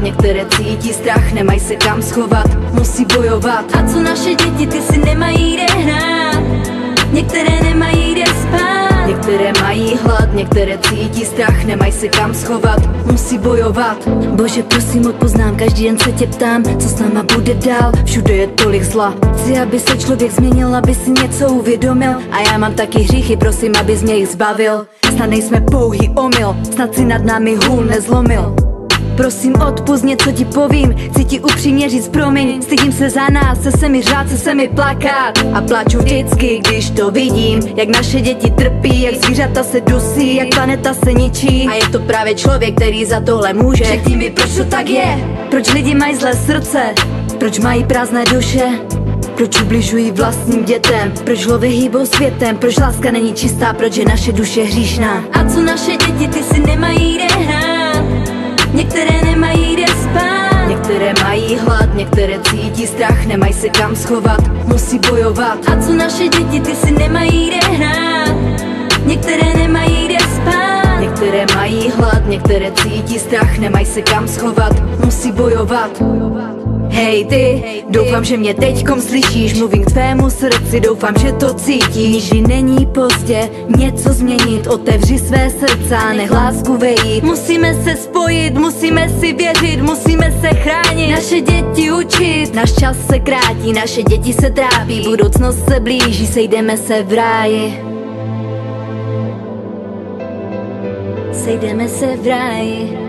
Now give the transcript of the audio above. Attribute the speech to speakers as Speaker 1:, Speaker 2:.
Speaker 1: některé cítí strach, nemají se kam schovat, musí bojovat.
Speaker 2: A co naše děti, ty si nemají kde hrát, některé nemají kde spát.
Speaker 1: Některé mají hlad, některé cítí strach, nemají se kam schovat, musí bojovat.
Speaker 2: Bože, prosím, odpoznám, každý den se tě ptám, co s náma bude dál,
Speaker 1: všude je tolik zla.
Speaker 2: Chci, aby se člověk změnil, aby si něco uvědomil.
Speaker 1: A já mám taky hříchy, prosím, abys mě jich zbavil. Snad nejsme pouhý omyl, snad si nad námi hůl nezlomil.
Speaker 2: Prosím, odpusť, něco ti povím, chci ti upřímně říct promiň. Stydím se za nás, chce se mi řát, chce se mi plakat.
Speaker 1: A plaču vždycky, když to vidím, jak naše děti trpí, jak zvířata se dusí, jak planeta se ničí. A je to právě člověk, který za tohle může.
Speaker 2: Řekni mi, proč to tak je, proč lidi mají zlé srdce, proč mají prázdné duše,
Speaker 1: proč ubližují vlastním dětem, proč hlavy hýbou světem, proč láska není čistá, proč je naše duše hříšná.
Speaker 2: A co naše děti, ty si nemají kde hrát, některé nemají kde spát.
Speaker 1: Některé mají hlad, některé cítí strach, nemají se kam schovat, musí bojovat.
Speaker 2: A co naše děti, ty si nemají kde hrát, některé nemají kde spát.
Speaker 1: Některé mají hlad, některé cítí strach, nemají se kam schovat, musí bojovat. Hej ty, doufám, že mě teďkom slyšíš, mluvím k tvému srdci, doufám, že to cítíš.
Speaker 2: Nikdy není pozdě něco změnit,
Speaker 1: otevři své srdce a nech lásku vejít.
Speaker 2: Musíme se spojit, musíme si věřit, musíme se chránit, naše děti učit.
Speaker 1: Náš čas se krátí, naše děti se trápí, budoucnost se blíží, sejdeme se v ráji.
Speaker 2: Sejdeme se v ráji.